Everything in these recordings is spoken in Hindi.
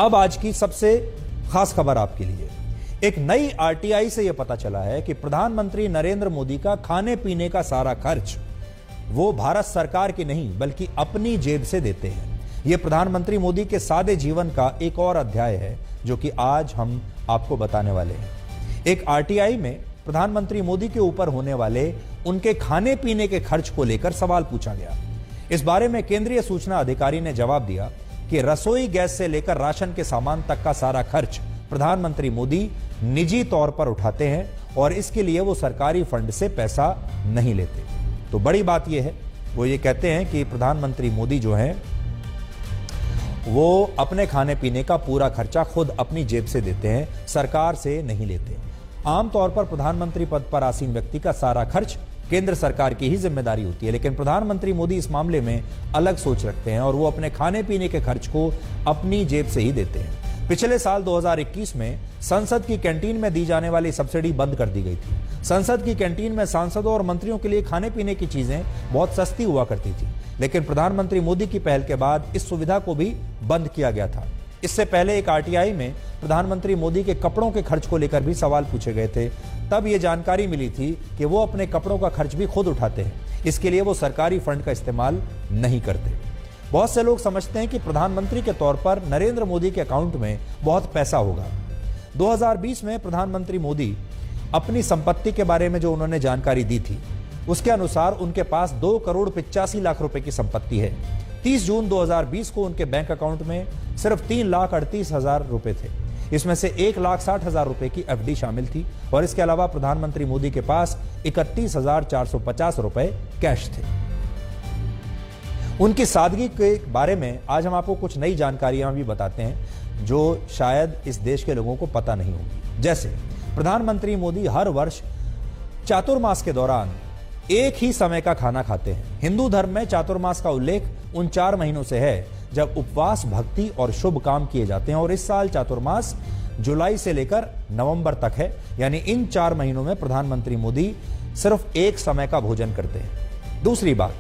अब आज की सबसे खास खबर आपके लिए। एक नई आरटीआई से यह पता चला है कि प्रधानमंत्री नरेंद्र मोदी का खाने पीने का सारा खर्च वो भारत सरकार की नहीं बल्कि अपनी जेब से देते हैं। यह प्रधानमंत्री मोदी के सादे जीवन का एक और अध्याय है जो कि आज हम आपको बताने वाले हैं। एक आरटीआई में प्रधानमंत्री मोदी के ऊपर होने वाले उनके खाने पीने के खर्च को लेकर सवाल पूछा गया। इस बारे में केंद्रीय सूचना अधिकारी ने जवाब दिया कि रसोई गैस से लेकर राशन के सामान तक का सारा खर्च प्रधानमंत्री मोदी निजी तौर पर उठाते हैं और इसके लिए वो सरकारी फंड से पैसा नहीं लेते। तो बड़ी बात यह है, वो ये कहते हैं कि प्रधानमंत्री मोदी जो हैं वो अपने खाने पीने का पूरा खर्चा खुद अपनी जेब से देते हैं, सरकार से नहीं लेते। आमतौर पर प्रधानमंत्री पद पर आसीन व्यक्ति का सारा खर्च केंद्र सरकार की ही जिम्मेदारी होती है, लेकिन प्रधानमंत्री मोदी इस मामले में अलग सोच रखते हैं और वो अपने खाने पीने के खर्च को अपनी जेब से ही देते हैं। पिछले साल 2021 में संसद की कैंटीन में दी जाने वाली सब्सिडी बंद कर दी गई थी। संसद की कैंटीन में सांसदों और मंत्रियों के लिए खाने पीने की चीजें बहुत सस्ती हुआ करती थी, लेकिन प्रधानमंत्री मोदी की पहल के बाद इस सुविधा को भी बंद किया गया था। इससे पहले एक आरटीआई में प्रधानमंत्री मोदी के कपड़ों के खर्च को लेकर भी सवाल पूछे गए थे। तब यह जानकारी मिली थी कि वो अपने कपड़ों का खर्च भी खुद उठाते हैं, इसके लिए वो सरकारी फंड का इस्तेमाल नहीं करते। बहुत से लोग समझते हैं कि प्रधानमंत्री के तौर पर नरेंद्र मोदी के अकाउंट में बहुत पैसा होगा। 2020 में प्रधानमंत्री मोदी अपनी संपत्ति के बारे में जो उन्होंने जानकारी दी थी, उसके अनुसार उनके पास 2,85,00,000 रुपए की संपत्ति है। 30 जून 2020 को उनके बैंक अकाउंट में सिर्फ 3,38,000 रुपए थे। इसमें से 1,60,000 रुपए की एफडी शामिल थी और इसके अलावा प्रधानमंत्री मोदी के पास 31,450 रुपए कैश थे। उनकी सादगी के बारे में आज हम आपको कुछ नई जानकारियां भी बताते हैं जो शायद इस देश के लोगों को पता नहीं होगी। जैसे प्रधानमंत्री मोदी हर वर्ष चातुर्मास के दौरान एक ही समय का खाना खाते हैं। हिंदू धर्म में चातुर्मास का उल्लेख उन 4 महीनों से है जब उपवास, भक्ति और शुभ काम किए जाते हैं और इस साल चातुर्मास जुलाई से लेकर नवंबर तक है, यानी इन 4 महीनों में प्रधानमंत्री मोदी सिर्फ एक समय का भोजन करते हैं। दूसरी बात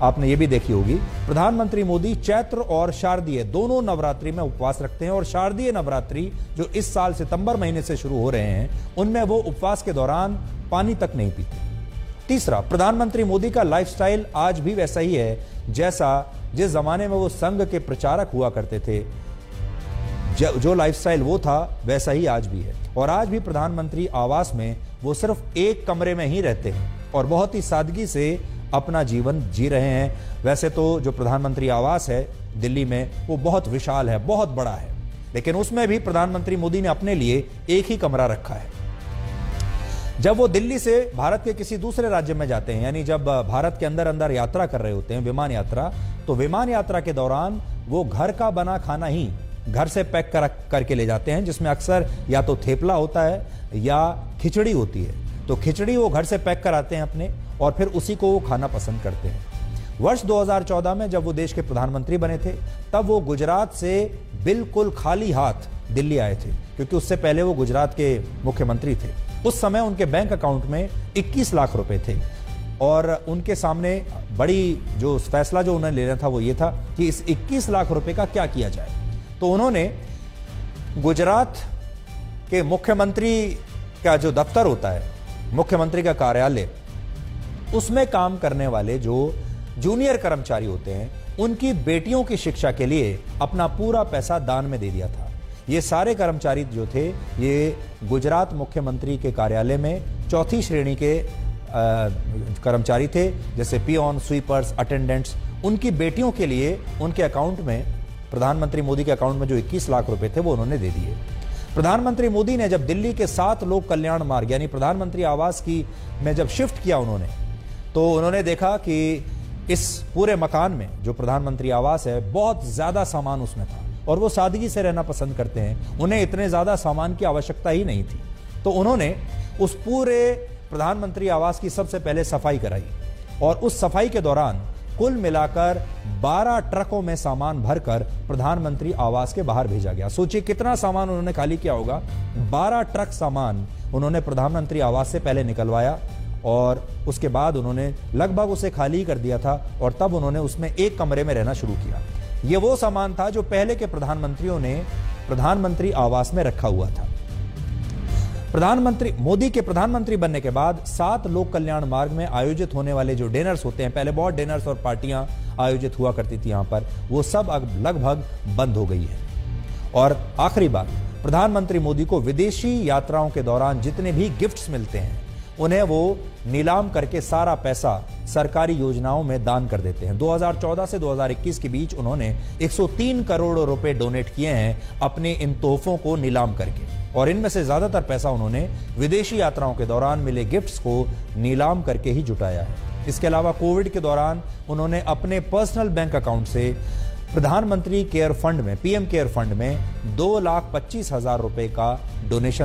आपने ये भी देखी होगी, प्रधानमंत्री मोदी चैत्र और शारदीय दोनों नवरात्रि में उपवास रखते हैं और शारदीय नवरात्रि जो इस साल सितंबर महीने से शुरू हो रहे हैं उनमें वो उपवास के दौरान पानी तक नहीं पीते। तीसरा, प्रधानमंत्री मोदी का लाइफस्टाइल आज भी वैसा ही है जैसा जिस जमाने में वो संघ के प्रचारक हुआ करते थे। जो लाइफस्टाइल वो था वैसा ही आज भी है और आज भी प्रधानमंत्री आवास में वो सिर्फ एक कमरे में ही रहते हैं और बहुत ही सादगी से अपना जीवन जी रहे हैं। वैसे तो जो प्रधानमंत्री आवास है दिल्ली में वो बहुत विशाल है, बहुत बड़ा है, लेकिन उसमें भी प्रधानमंत्री मोदी ने अपने लिए एक ही कमरा रखा है। जब वो दिल्ली से भारत के किसी दूसरे राज्य में जाते हैं, यानी जब भारत के अंदर अंदर यात्रा कर रहे होते हैं, विमान यात्रा, तो विमान यात्रा के दौरान वो घर का बना खाना ही घर से पैक करके ले जाते हैं, जिसमें अक्सर या तो थेपला होता है या खिचड़ी होती है। तो खिचड़ी वो घर से पैक कराते हैं अपने और फिर उसी को वो खाना पसंद करते हैं। वर्ष 2014 में जब वो देश के प्रधानमंत्री बने थे तब वो गुजरात से बिल्कुल खाली हाथ दिल्ली आए थे, क्योंकि उससे पहले वो गुजरात के मुख्यमंत्री थे। उस समय उनके बैंक अकाउंट में 21 लाख रुपए थे और उनके सामने बड़ी जो फैसला जो उन्होंने लेना था वो ये था कि इस 21 लाख रुपए का क्या किया जाए। तो उन्होंने गुजरात के मुख्यमंत्री का जो दफ्तर होता है, मुख्यमंत्री का कार्यालय, उसमें काम करने वाले जो जूनियर कर्मचारी होते हैं उनकी बेटियों की शिक्षा के लिए अपना पूरा पैसा दान में दे दिया था। ये सारे कर्मचारी जो थे ये गुजरात मुख्यमंत्री के कार्यालय में 4थी श्रेणी के कर्मचारी थे, जैसे पियोन, स्वीपर्स, अटेंडेंट्स। उनकी बेटियों के लिए उनके अकाउंट में, प्रधानमंत्री मोदी के अकाउंट में जो 21 लाख रुपए थे वो उन्होंने दे दिए। प्रधानमंत्री मोदी ने जब दिल्ली के 7 लोक कल्याण मार्ग यानी प्रधानमंत्री आवास की में जब शिफ्ट किया उन्होंने, तो उन्होंने देखा कि इस पूरे मकान में जो प्रधानमंत्री आवास है बहुत ज्यादा सामान उसमें था और वो सादगी से रहना पसंद करते हैं, उन्हें इतने ज्यादा सामान की आवश्यकता ही नहीं थी। तो उन्होंने उस पूरे प्रधानमंत्री आवास की सबसे पहले सफाई कराई और उस सफाई के दौरान कुल मिलाकर 12 ट्रकों में सामान भरकर प्रधानमंत्री आवास के बाहर भेजा गया। सोचिए कितना सामान उन्होंने खाली किया होगा। 12 ट्रक सामान उन्होंने प्रधानमंत्री आवास से पहले निकलवाया और उसके बाद उन्होंने लगभग उसे खाली ही कर दिया था और तब उन्होंने उसमें एक कमरे में रहना शुरू किया। ये वो सामान था जो पहले के प्रधानमंत्रियों ने प्रधानमंत्री आवास में रखा हुआ था। प्रधानमंत्री मोदी के प्रधानमंत्री बनने के बाद 7 लोक कल्याण मार्ग में आयोजित होने वाले जो डिनर्स होते हैं, पहले बहुत डिनर्स और पार्टियां आयोजित हुआ करती थी यहां पर, वो सब अब लगभग बंद हो गई है। और आखिरी बात, प्रधानमंत्री मोदी को विदेशी यात्राओं के दौरान जितने भी गिफ्ट्स मिलते हैं उन्हें वो नीलाम करके सारा पैसा सरकारी योजनाओं में दान कर देते हैं। 2014 से 2021 के बीच उन्होंने 103 करोड़ रुपए डोनेट किए हैं अपने इन तोहफों को नीलाम करके, और इनमें से ज्यादातर पैसा उन्होंने विदेशी यात्राओं के दौरान मिले गिफ्ट्स को नीलाम करके ही जुटाया है। इसके अलावा कोविड के दौरान उन्होंने अपने पर्सनल बैंक अकाउंट से प्रधानमंत्री केयर फंड में, पीएम केयर फंड में 2,25,000 रुपए का डोनेशन